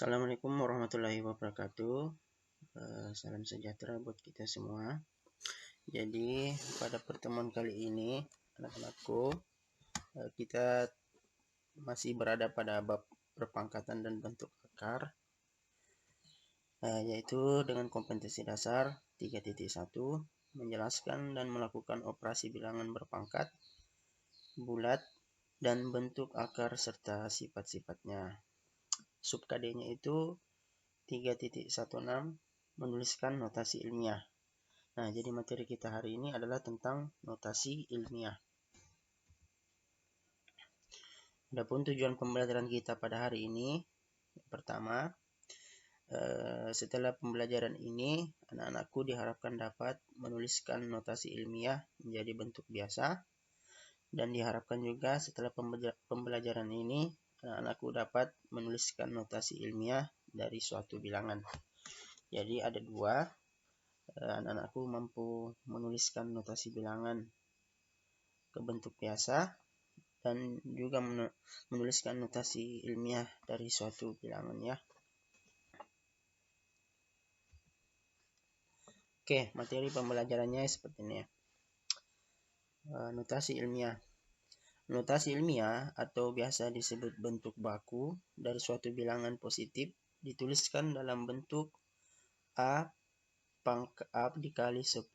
Assalamualaikum warahmatullahi wabarakatuh. Salam sejahtera buat kita semua. Jadi pada pertemuan kali ini anak-anakku, kita masih berada pada bab perpangkatan dan bentuk akar, yaitu dengan kompetensi dasar 3.1 menjelaskan dan melakukan operasi bilangan berpangkat, bulat, dan bentuk akar serta sifat-sifatnya. Sub KD-nya itu 3.16 menuliskan notasi ilmiah. Nah, jadi materi kita hari ini adalah tentang notasi ilmiah. Adapun tujuan pembelajaran kita pada hari ini, yang pertama, setelah pembelajaran ini, anak-anakku diharapkan dapat menuliskan notasi ilmiah menjadi bentuk biasa, dan diharapkan juga setelah pembelajaran ini, anak-anakku dapat menuliskan notasi ilmiah dari suatu bilangan. Jadi ada dua, anak-anakku mampu menuliskan notasi bilangan ke bentuk biasa dan juga menuliskan notasi ilmiah dari suatu bilangan ya. Oke, materi pembelajarannya seperti ini ya. Notasi ilmiah. Notasi ilmiah atau biasa disebut bentuk baku dari suatu bilangan positif dituliskan dalam bentuk A dikali 10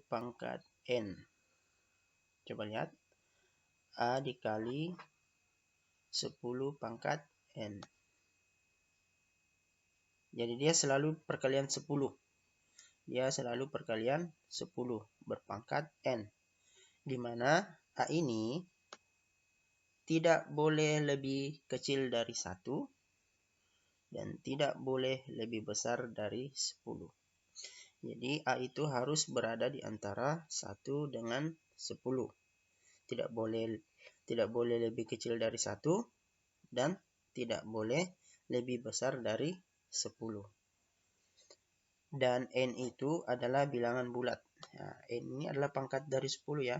pangkat N. Coba lihat. A dikali 10 pangkat N. Jadi dia selalu perkalian 10. Dia selalu perkalian 10 berpangkat N. Di mana A ini tidak boleh lebih kecil dari 1 dan tidak boleh lebih besar dari 10. Jadi A itu harus berada di antara 1 dengan 10. Tidak boleh lebih kecil dari 1 dan tidak boleh lebih besar dari 10. Dan N itu adalah bilangan bulat. Nah, N ini adalah pangkat dari 10 ya.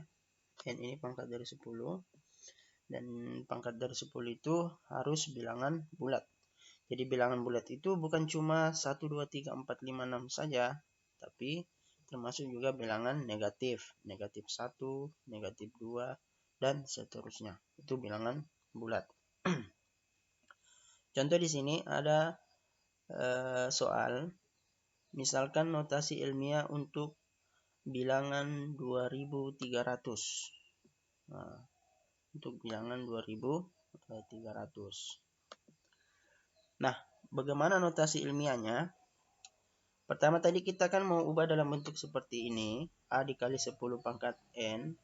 N ini pangkat dari 10. Dan pangkat dari 10 itu harus bilangan bulat. Jadi bilangan bulat itu bukan cuma 1, 2, 3, 4, 5, 6 saja. Tapi termasuk juga bilangan negatif. Negatif 1, negatif 2, dan seterusnya. Itu bilangan bulat. Contoh di sini ada soal. Misalkan notasi ilmiah untuk bilangan 2300. Nah, untuk bilangan 2300. Nah, bagaimana notasi ilmiahnya? Pertama tadi kita kan mau ubah dalam bentuk seperti ini. A dikali 10 pangkat N.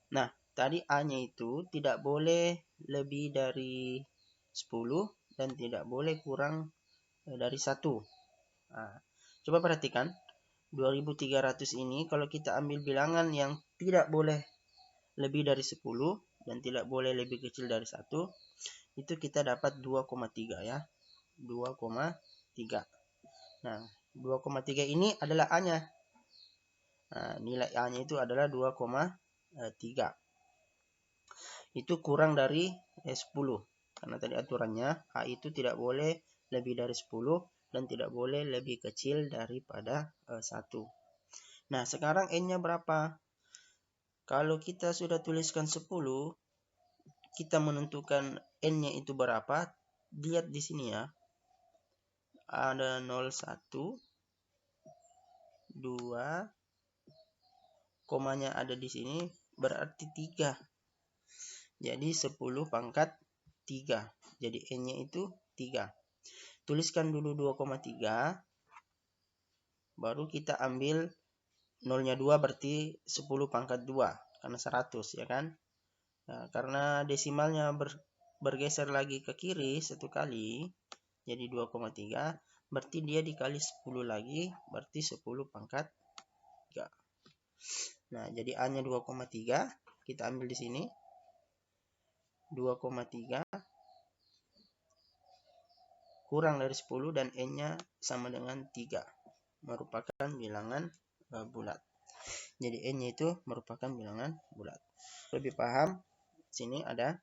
Nah, tadi A-nya itu tidak boleh lebih dari 10 dan tidak boleh kurang dari 1. Nah, coba perhatikan. 2300 ini kalau kita ambil bilangan yang tidak boleh lebih dari 10 dan tidak boleh lebih kecil dari 1, itu kita dapat 2,3 ya. 2,3. Nah, 2,3 ini adalah A-nya. Nah, nilai A-nya itu adalah 2,3. Itu kurang dari 10. Karena tadi aturannya A itu tidak boleh lebih dari 10 dan tidak boleh lebih kecil daripada 1. Nah, sekarang N-nya berapa? Kalau kita sudah tuliskan 10, kita menentukan N-nya itu berapa? Lihat di sini ya. Ada 01, 2, komanya ada di sini, berarti 3. Jadi 10 pangkat 3. Jadi N-nya itu 3. Tuliskan dulu 2,3. Baru kita ambil 0-nya 2 berarti 10 pangkat 2. Karena 100 ya kan. Nah, karena desimalnya bergeser lagi ke kiri satu kali. Jadi 2,3. Berarti dia dikali 10 lagi. Berarti 10 pangkat 3. Nah, jadi A-nya 2,3. Kita ambil di sini. 2,3 kurang dari 10 dan N-nya sama dengan 3. Merupakan bilangan bulat. Jadi N-nya itu merupakan bilangan bulat. Lebih paham, sini ada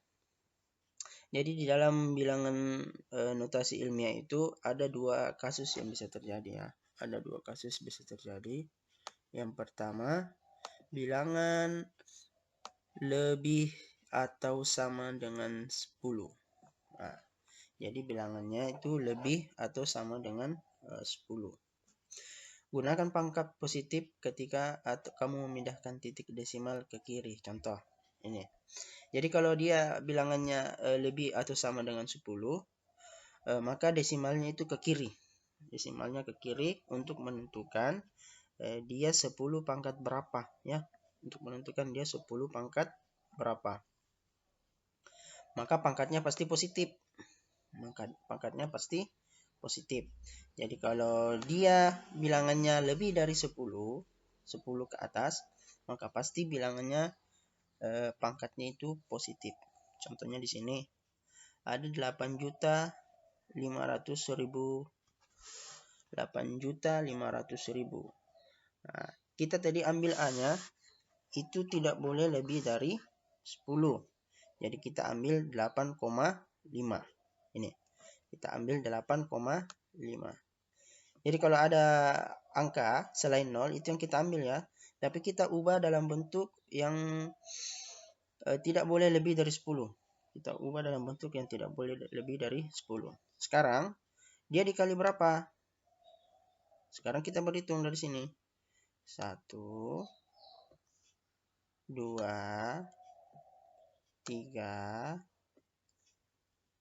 Jadi di dalam bilangan notasi ilmiah itu ada dua kasus yang bisa terjadi ya. Ada dua kasus bisa terjadi. Yang pertama, bilangan lebih atau sama dengan 10. Nah, jadi bilangannya itu lebih atau sama dengan 10. Gunakan pangkat positif ketika kamu memindahkan titik desimal ke kiri. Contoh ini. Jadi kalau dia bilangannya lebih atau sama dengan 10, maka desimalnya itu ke kiri. Desimalnya ke kiri untuk menentukan dia 10 pangkat berapa ya. Untuk menentukan dia 10 pangkat berapa. Maka pangkatnya pasti positif. Maka pangkatnya pasti positif. Jadi kalau dia bilangannya lebih dari 10 ke atas, maka pasti bilangannya pangkatnya itu positif. Contohnya di sini ada 8.500.000. 8.500.000. Nah, kita tadi ambil A-nya itu tidak boleh lebih dari 10. Jadi kita ambil 8,5. Ini. Kita ambil 8,5. Jadi kalau ada angka selain 0 itu yang kita ambil ya. Tapi kita ubah dalam bentuk yang tidak boleh lebih dari 10. Kita ubah dalam bentuk yang tidak boleh lebih dari 10. Sekarang dia dikali berapa? Sekarang kita berhitung dari sini. 1, 2, 3,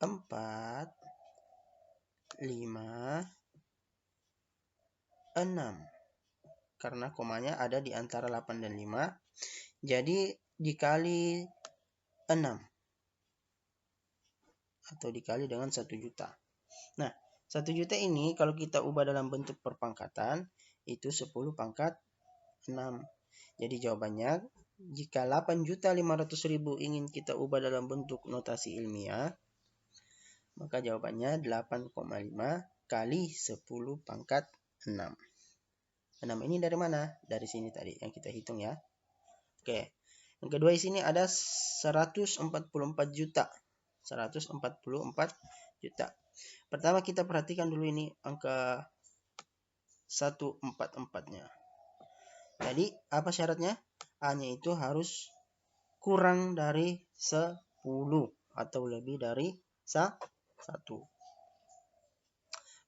4, 5, 6. Karena komanya ada di antara 8 dan 5. Jadi dikali 6. Atau dikali dengan 1 juta. Nah, 1 juta ini kalau kita ubah dalam bentuk perpangkatan, itu 10 pangkat 6. Jadi jawabannya, jika 8.500.000 ingin kita ubah dalam bentuk notasi ilmiah, maka jawabannya 8,5 kali 10 pangkat 6. 6 ini dari mana? Dari sini tadi yang kita hitung ya. Oke. Yang kedua di sini ada 144 juta. 144 juta. Pertama kita perhatikan dulu ini angka 144-nya. Jadi apa syaratnya? A-nya itu harus kurang dari 10 atau lebih dari 1.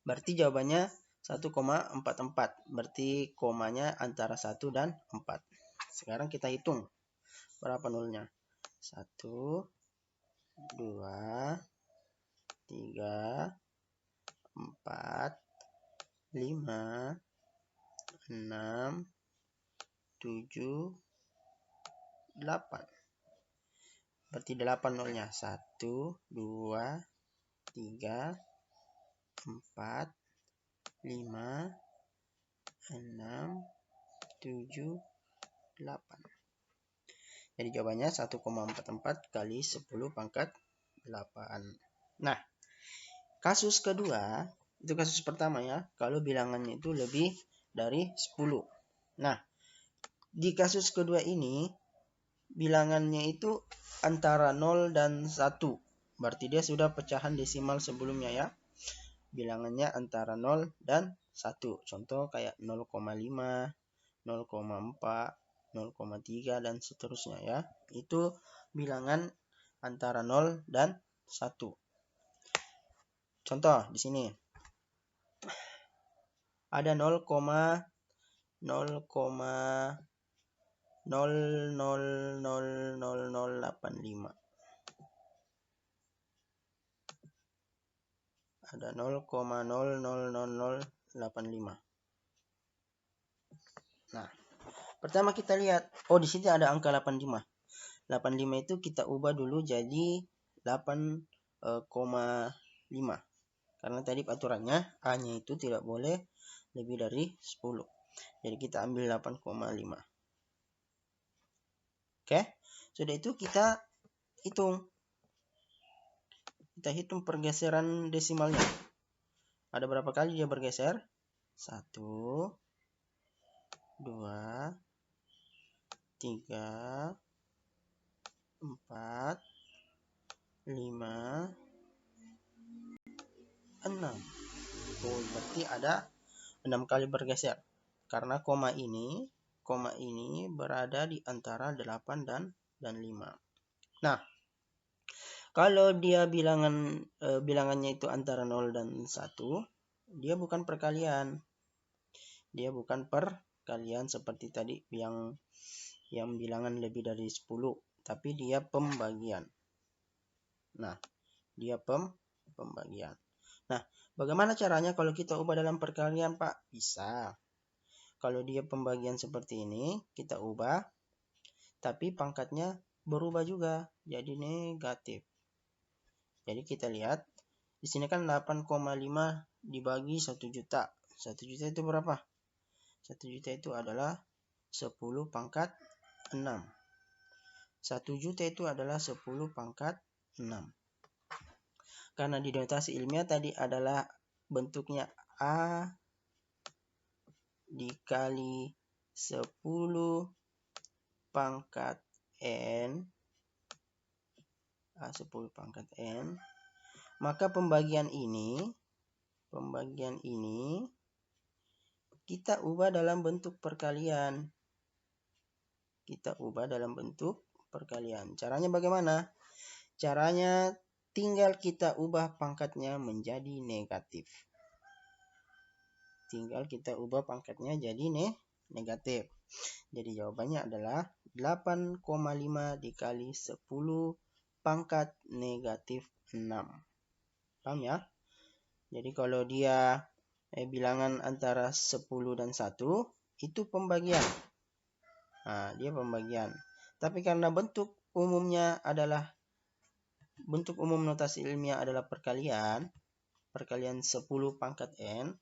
Berarti jawabannya 1,44. Berarti komanya antara 1 dan 4. Sekarang kita hitung berapa nolnya. 1, 2, 3, 4, 5, 6, 7, 8. Berarti 8 nolnya. 1, 2, 3, 4, 5, 6, 7, 8. Jadi jawabannya 1,44 kali 10 pangkat 8. Nah, kasus kedua, itu kasus pertama ya, kalau bilangannya itu lebih dari 10. Nah, di kasus kedua ini, bilangannya itu antara 0 dan 1. Berarti dia sudah pecahan desimal sebelumnya ya. Bilangannya antara 0 dan 1. Contoh kayak 0,5, 0,4, 0,3 dan seterusnya ya. Itu bilangan antara 0 dan 1. Contoh di sini. Ada 0,00000085. Ada 0,000085. Nah, pertama kita lihat, oh di sini ada angka 85. 85 itu kita ubah dulu jadi 8,5. Karena tadi aturannya A-nya itu tidak boleh lebih dari 10. Jadi kita ambil 8,5. Oke, sudah itu kita hitung. Kita hitung pergeseran desimalnya. Ada berapa kali dia bergeser? 1, 2, 3, 4, 5, 6. Oh, berarti ada 6 kali bergeser. Karena koma ini berada di antara 8 dan 5. Nah, kalau dia bilangannya itu antara 0 dan 1, dia bukan perkalian. Dia bukan perkalian seperti tadi yang bilangan lebih dari 10, tapi dia pembagian. Nah, dia pembagian. Nah, bagaimana caranya kalau kita ubah dalam perkalian, Pak? Bisa. Kalau dia pembagian seperti ini, kita ubah, tapi pangkatnya berubah juga jadi negatif. Jadi kita lihat, di sini kan 8,5 dibagi 1 juta. 1 juta itu berapa? 1 juta itu adalah 10 pangkat 6. 1 juta itu adalah 10 pangkat 6. Karena di notasi ilmiah tadi adalah bentuknya A dikali 10 pangkat N. A 10 pangkat N. Maka pembagian ini kita ubah dalam bentuk perkalian. Caranya bagaimana? Caranya tinggal kita ubah pangkatnya menjadi negatif. Jadi jawabannya adalah 8,5 dikali 10 pangkat negatif 6. Paham ya? Jadi kalau dia bilangan antara 10 dan 1, itu pembagian. Nah, dia pembagian. Tapi karena bentuk umum notasi ilmiah adalah perkalian 10 pangkat N,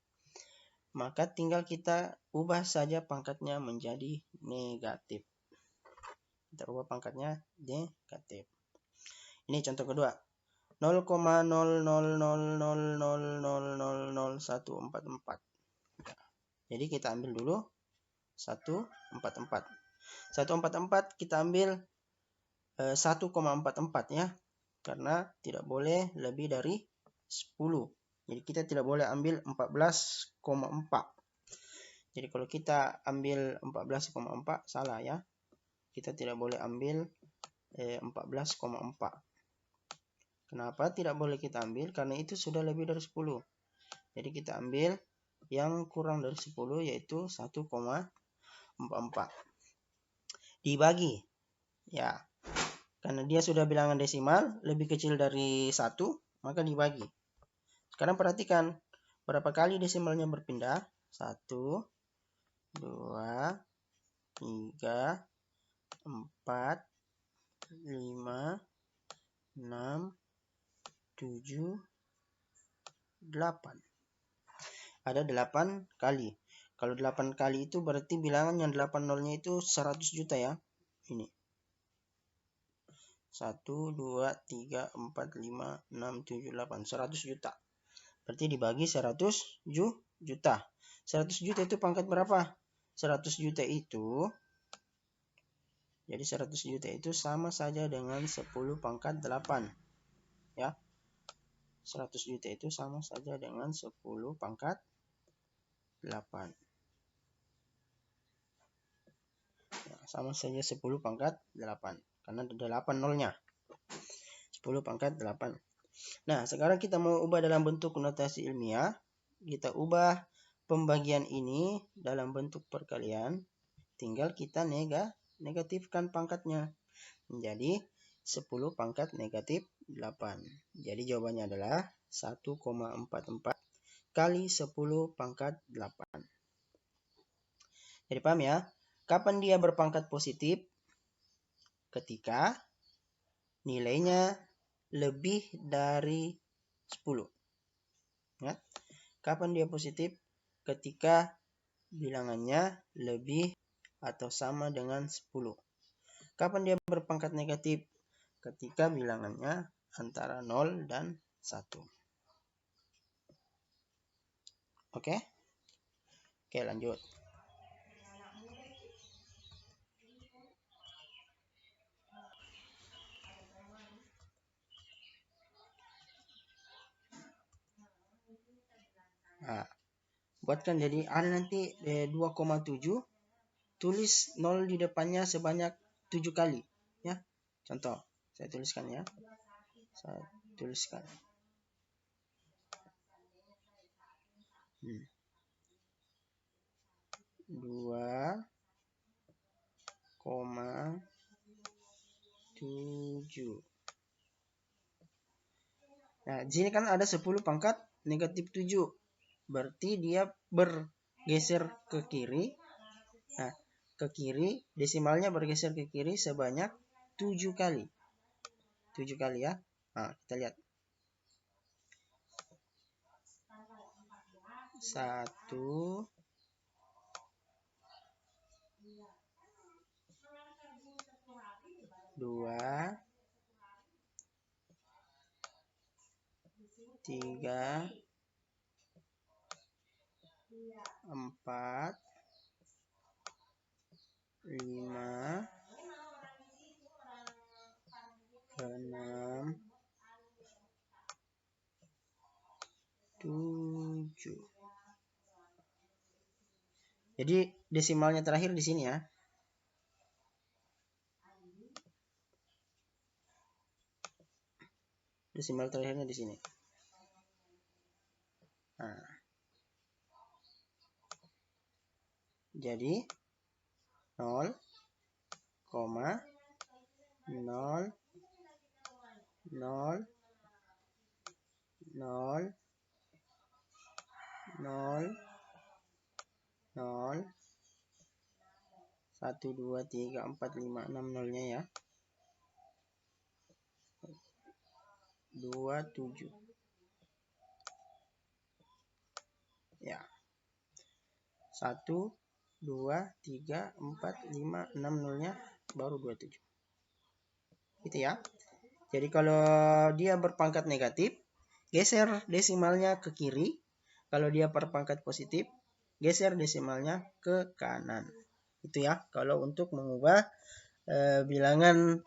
maka tinggal kita ubah saja pangkatnya menjadi negatif. Ini contoh kedua. 0,000000000144. Jadi kita ambil dulu 144. 144 kita ambil 1,44 ya. Karena tidak boleh lebih dari 10. Jadi kita tidak boleh ambil 14,4. Jadi kalau kita ambil 14,4 salah ya. Kita tidak boleh ambil 14,4. Kenapa tidak boleh kita ambil? Karena itu sudah lebih dari 10. Jadi kita ambil yang kurang dari 10 yaitu 1,44. Dibagi. Ya. Karena dia sudah bilangan desimal lebih kecil dari 1, maka dibagi. Sekarang perhatikan berapa kali desimalnya berpindah. 1, 2, 3, 4, 5, 6, 7, 8. Ada 8 kali. Kalau 8 kali itu berarti bilangan yang 8 nolnya itu 100 juta ya. Ini. 1, 2, 3, 4, 5, 6, 7, 8. 100 juta. Berarti dibagi 100 juta. 100 juta itu pangkat berapa? 100 juta itu. Jadi 100 juta itu sama saja dengan 10 pangkat 8. Ya. 100 juta itu sama saja dengan 10 pangkat 8. Ya, sama saja 10 pangkat 8. Karena ada 8 nolnya. 10 pangkat 8. Nah, sekarang kita mau ubah dalam bentuk notasi ilmiah. Kita ubah pembagian ini dalam bentuk perkalian. Tinggal kita negatifkan pangkatnya. Menjadi 10 pangkat negatif 8. Jadi jawabannya adalah 1,44 kali 10 pangkat 8. Jadi paham ya? Kapan dia berpangkat positif? Ketika nilainya lebih dari 10. Ya. Kapan dia positif? Ketika bilangannya lebih atau sama dengan 10. Kapan dia berpangkat negatif? Ketika bilangannya antara 0 dan 1. Oke? Oke, lanjut. Nah, buatkan jadi ada nanti 2,7, tulis 0 di depannya sebanyak 7 kali ya. Contoh, saya tuliskan ya. Saya tuliskan. 2,7. Nah, di sini kan ada 10 pangkat negatif 7. Berarti dia bergeser ke kiri. Nah, ke kiri, desimalnya bergeser ke kiri sebanyak 7 kali. 7 kali ya. Nah, kita lihat. 1, 2, 3, 4, 5, 6, 7. Jadi desimalnya terakhir di sini ya. Desimal terakhirnya di sini. Nah, jadi 0, 0, 0, 0, 0, 1, 2, 3, 4, 5, 6 nolnya ya. 27. Ya. 1, 2, 3, 4, 5, 6 nolnya baru 27. Gitu ya. Jadi kalau dia berpangkat negatif, geser desimalnya ke kiri. Kalau dia berpangkat positif, geser desimalnya ke kanan. Itu ya, kalau untuk mengubah bilangan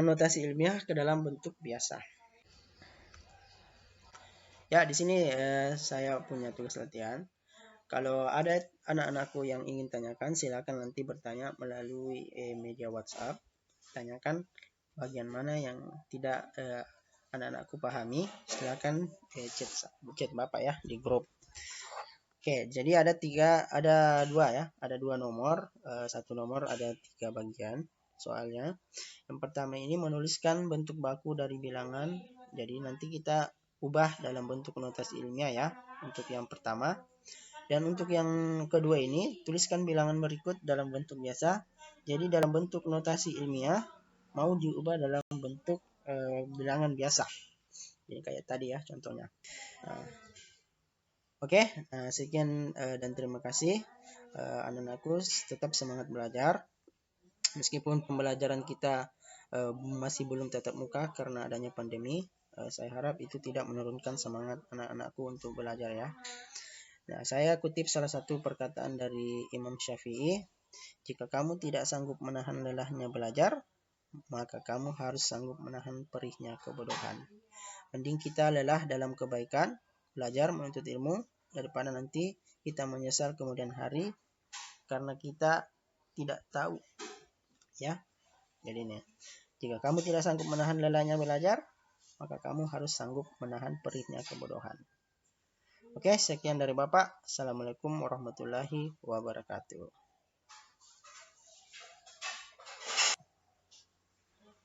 notasi ilmiah ke dalam bentuk biasa. Ya, di sini saya punya tugas latihan. Kalau ada anak-anakku yang ingin tanyakan, silakan nanti bertanya melalui media WhatsApp. Tanyakan bagian mana yang tidak anak-anakku pahami, silakan chat Bapak ya di grup. Oke, jadi ada dua ya, ada 2 nomor, satu nomor ada 3 bagian soalnya. Yang pertama ini menuliskan bentuk baku dari bilangan, jadi nanti kita ubah dalam bentuk notasi ilmiah ya, untuk yang pertama. Dan untuk yang kedua ini, tuliskan bilangan berikut dalam bentuk biasa, jadi dalam bentuk notasi ilmiah, mau diubah dalam bentuk bilangan biasa. Jadi kayak tadi ya contohnya. Oke, sekian dan terima kasih. Anak-anakku tetap semangat belajar. Meskipun pembelajaran kita masih belum tatap muka karena adanya pandemi, saya harap itu tidak menurunkan semangat anak-anakku untuk belajar ya. Nah, saya kutip salah satu perkataan dari Imam Syafi'i, jika kamu tidak sanggup menahan lelahnya belajar, maka kamu harus sanggup menahan perihnya kebodohan. Mending kita lelah dalam kebaikan, belajar menuntut ilmu, daripada nanti kita menyesal kemudian hari karena kita tidak tahu. Ya, jadi ini. Jika kamu tidak sanggup menahan lelahnya belajar, maka kamu harus sanggup menahan perihnya kebodohan. Oke, sekian dari Bapak. Assalamualaikum warahmatullahi wabarakatuh.